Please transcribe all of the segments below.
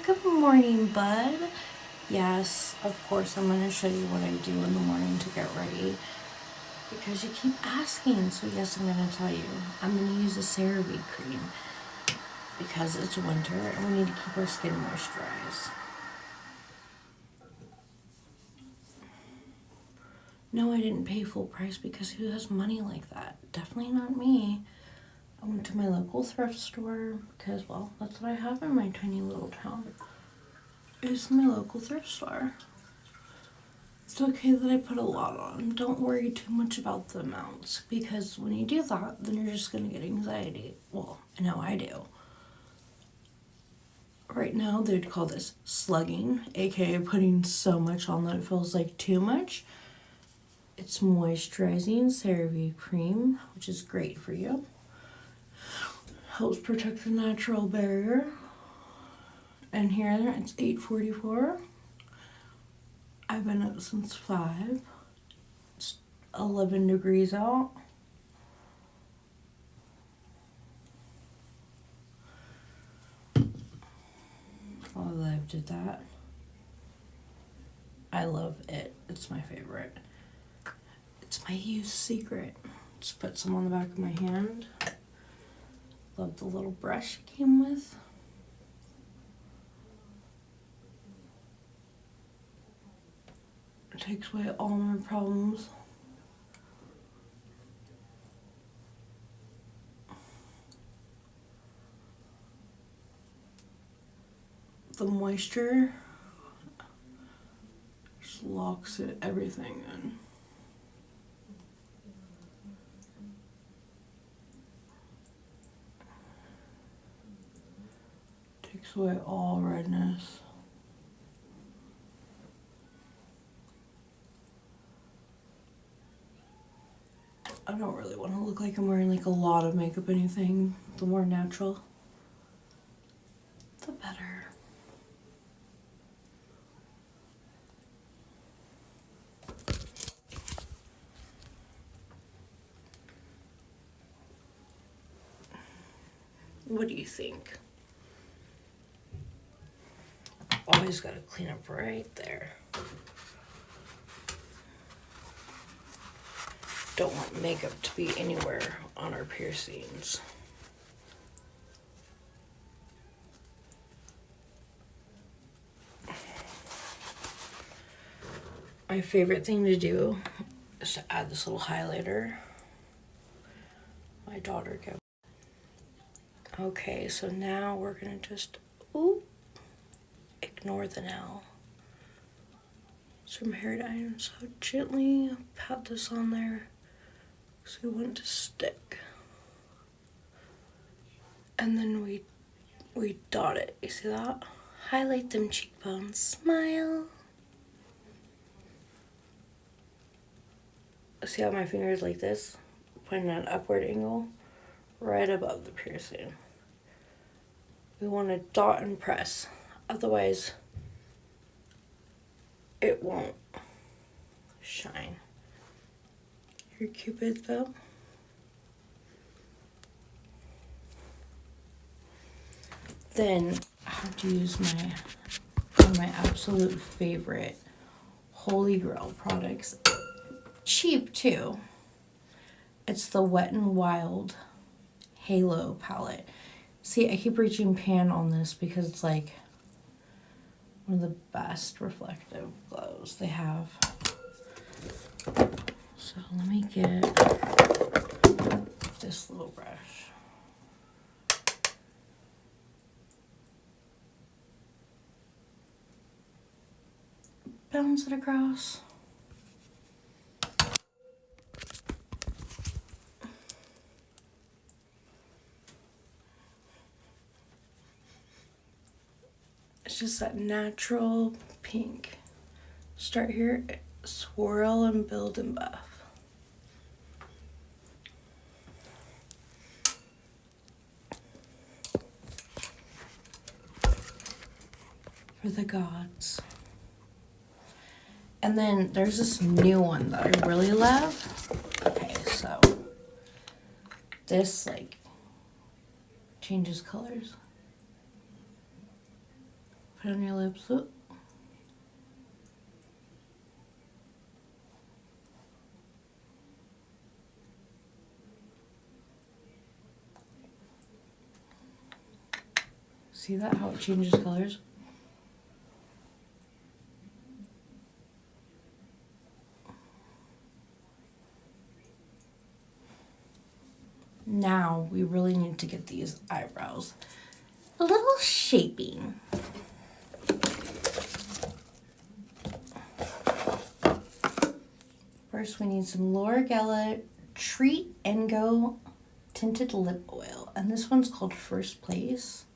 Good morning, bud. Yes, of course, I'm going to show you what I do in the morning to get ready because you keep asking. So, yes, I'm going to tell you. I'm going to use a CeraVe cream because it's winter and we need to keep our skin moisturized. No, I didn't pay full price because who has money like that? Definitely not me. I went to my local thrift store because, well, that's what I have in my tiny little town. Is my local thrift store. It's okay that I put a lot on. Don't worry too much about the amounts because when you do that, then you're just going to get anxiety. Well, I know I do. Right now, they'd call this slugging, aka putting so much on that it feels like too much. It's moisturizing CeraVe cream, which is great for you. Helps protect the natural barrier. And here it's 8:44. I've been up since 5. It's 11 degrees out. While I did that. I love it. It's my favorite. It's my use secret. Just put some on the back of my hand. Love the little brush it came with. It takes away all my problems. The moisture just locks everything in. Takes away all redness. I don't really want to look like I'm wearing like a lot of makeup or anything. The more natural, the better. What do you think? Always got to clean up right there. Don't want makeup to be anywhere on our piercings. My favorite thing to do is to add this little highlighter. My daughter kept. Okay, so now we're gonna just ignore the nail. Some hair dye, and so gently pat this on there so we want it to stick. And then we dot it. You see that? Highlight them cheekbones. Smile. See how my finger is like this? Pointing at an upward angle right above the piercing. We want to dot and press. Otherwise, it won't shine. Your Cupid's bow. Then I have to use one of my absolute favorite Holy Grail products. Cheap too. It's the Wet n Wild Halo palette. See, I keep reaching pan on this because it's like one of the best reflective glows they have. So let me get this little brush. Bounce it across. It's just that natural pink. Start here, swirl and build and buff. For the gods. And then there's this new one that I really love. Okay, so this like changes colors. Put on your lips. Oop. See that, how it changes colors? Now we really need to get these eyebrows a little shaping. First we need some Laura Geller Treat and Go Tinted Lip Oil, and this one's called First Place.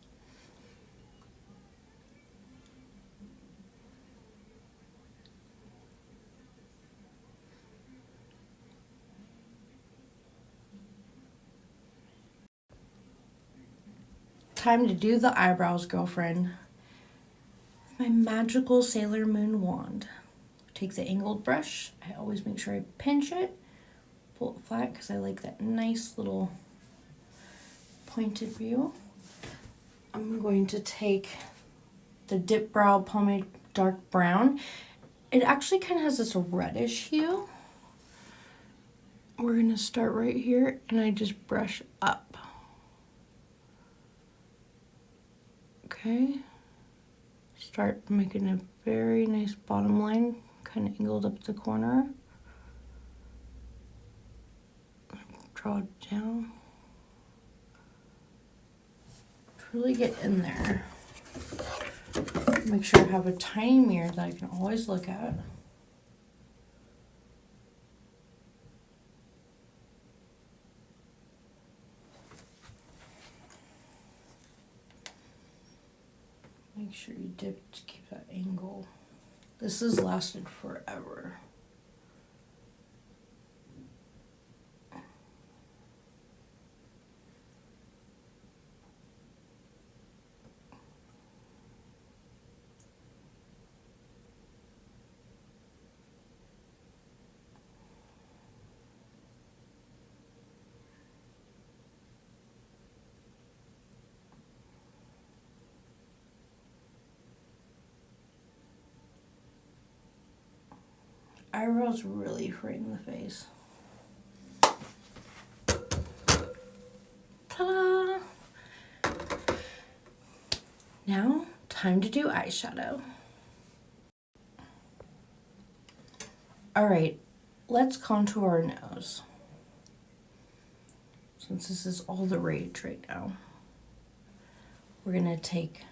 Time to do the eyebrows, girlfriend. My magical Sailor Moon wand. Take the angled brush. I always make sure I pinch it, pull it flat because I like that nice little pointed view. I'm going to take the Dip Brow Pomade Dark Brown. It actually kind of has this reddish hue. We're going to start right here and I just brush up. Okay, start making a very nice bottom line, kind of angled up the corner. Draw it down. Really get in there. Make sure I have a tiny mirror that I can always look at. Make sure you dip to keep that angle. This has lasted forever. Eyebrows really frame the face. Ta-da! Now, time to do eyeshadow. Alright, let's contour our nose. Since this is all the rage right now. We're going to take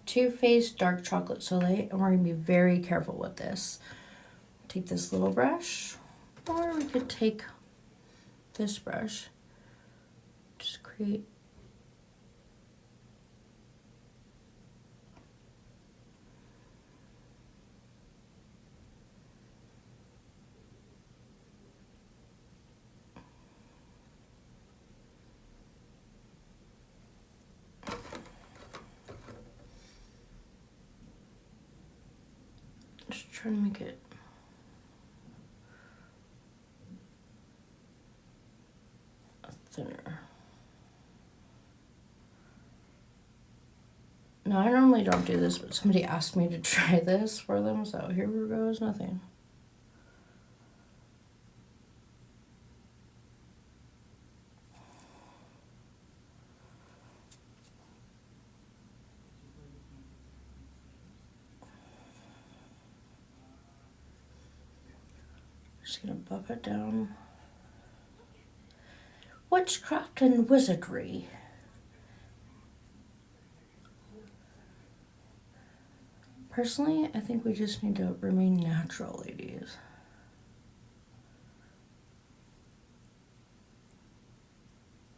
Too Faced Dark Chocolate Soleil, and we're going to be very careful with this. Take this little brush, or we could take this brush. Just create just trying to make it thinner. Now, I normally don't do this, but somebody asked me to try this for them, so here goes nothing. Just gonna buff it down. Witchcraft and wizardry. Personally, I think we just need to remain natural, ladies.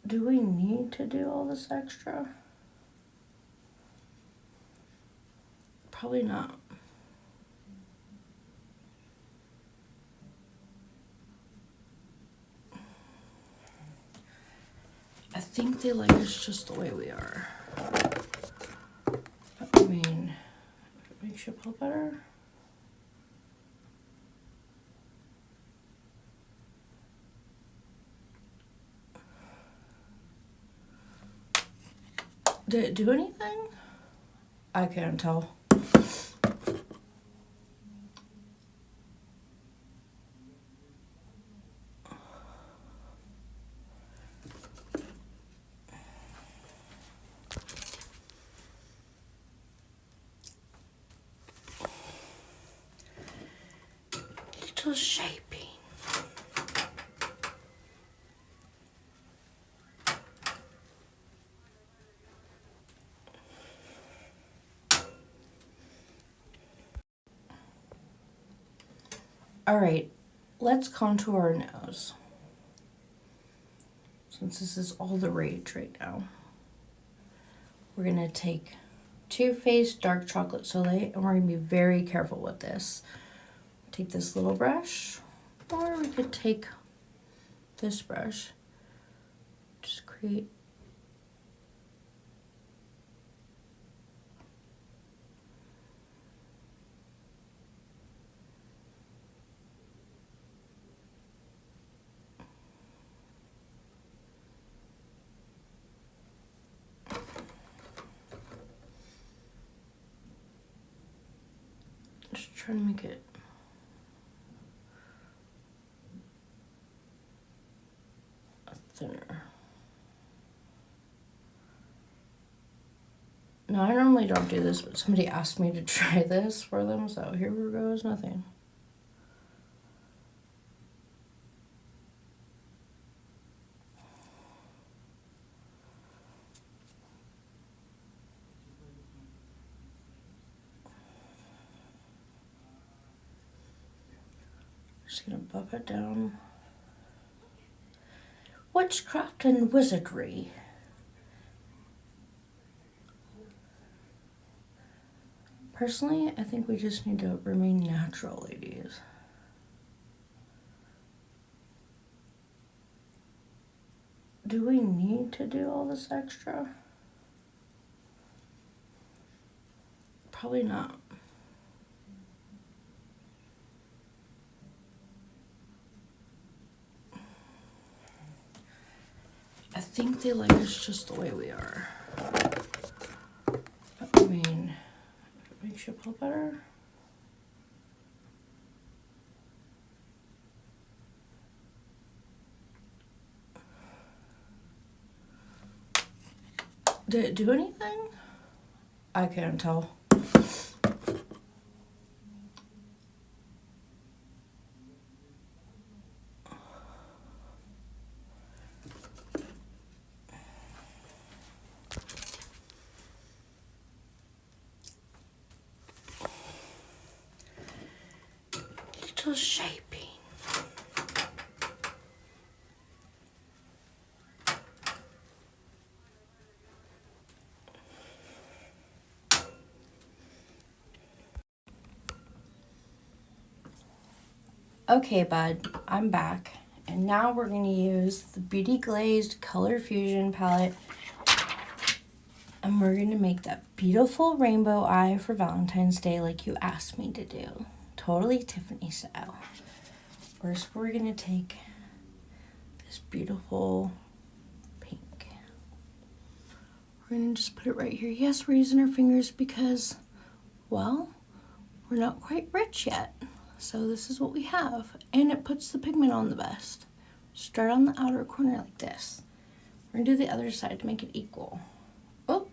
Do we need to do all this extra? Probably not. I think they like us just the way we are. I mean, if it makes you feel better. Did it do anything? I can't tell. Little shaping. All right, let's contour our nose. Since this is all the rage right now, we're gonna take Too Faced Dark Chocolate Soleil, and we're gonna be very careful with this. Take this little brush, or we could take this brush. Just create just trying to make it thinner. Now, I normally don't do this, but somebody asked me to try this for them, so here goes nothing. Just gonna buff it down. Witchcraft and wizardry. Personally, I think we just need to remain natural, ladies. Do we need to do all this extra? Probably not. I think they like us just the way we are. I mean, if it makes you feel better. Did it do anything? I can't tell. Little shaping. Okay, bud, I'm back. And now we're going to use the Beauty Glazed Color Fusion palette. And we're going to make that beautiful rainbow eye for Valentine's Day like you asked me to do. Totally Tiffany style. First, we're going to take this beautiful pink. We're going to just put it right here. Yes, we're using our fingers because, well, we're not quite rich yet. So this is what we have. And it puts the pigment on the best. Start on the outer corner like this. We're going to do the other side to make it equal. Oh,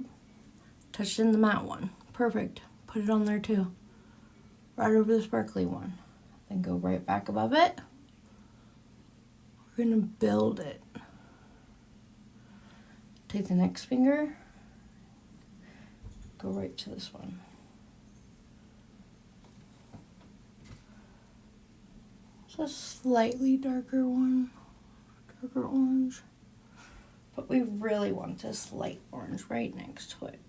touched in the matte one. Perfect. Put it on there too. Right over the sparkly one. Then go right back above it. We're going to build it. Take the next finger. Go right to this one. It's a slightly darker one. Darker orange. But we really want this light orange right next to it.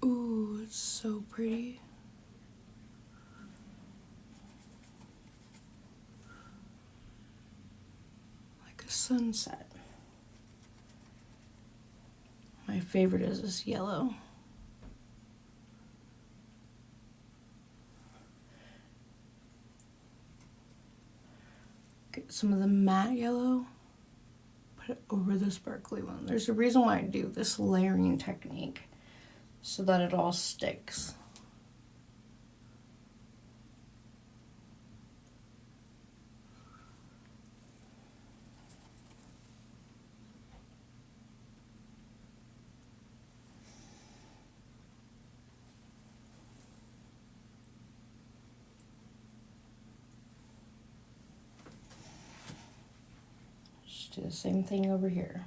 Ooh, it's so pretty. Like a sunset. My favorite is this yellow. Get some of the matte yellow. Put it over the sparkly one. There's a reason why I do this layering technique. so that it all sticks. Just do the same thing over here.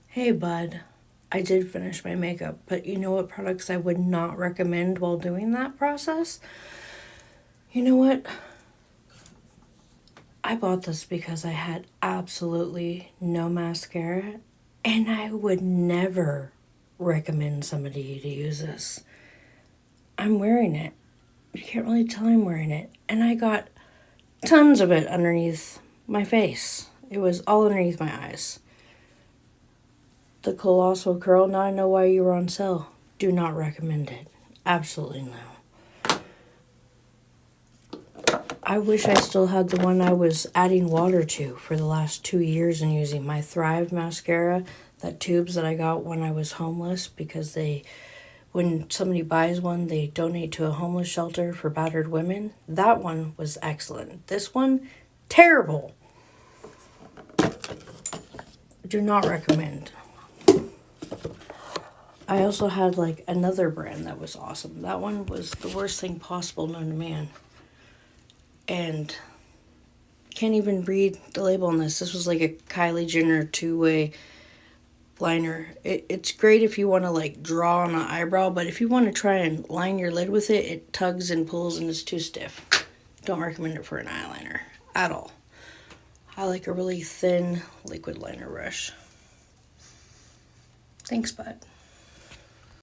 Hey bud, I did finish my makeup, but you know what products I would not recommend while doing that process? You know what? I bought this because I had absolutely no mascara, and I would never recommend somebody to use this. I'm wearing it. You can't really tell I'm wearing it. And I got tons of it underneath my face. It was all underneath my eyes. The Colossal Curl, now I know why you were on sale. Do not recommend it. Absolutely no. I wish I still had the one I was adding water to for the last 2 years and using my Thrive mascara, that tubes that I got when I was homeless, because when somebody buys one, they donate to a homeless shelter for battered women. That one was excellent. This one, terrible. Do not recommend. I also had like another brand that was awesome. That one was the worst thing possible known to man. And can't even read the label on this. This was like a Kylie Jenner 2-way liner. It's great if you want to like draw on an eyebrow, but if you want to try and line your lid with it, it tugs and pulls and is too stiff. Don't recommend it for an eyeliner at all. I like a really thin liquid liner brush. Thanks, bud.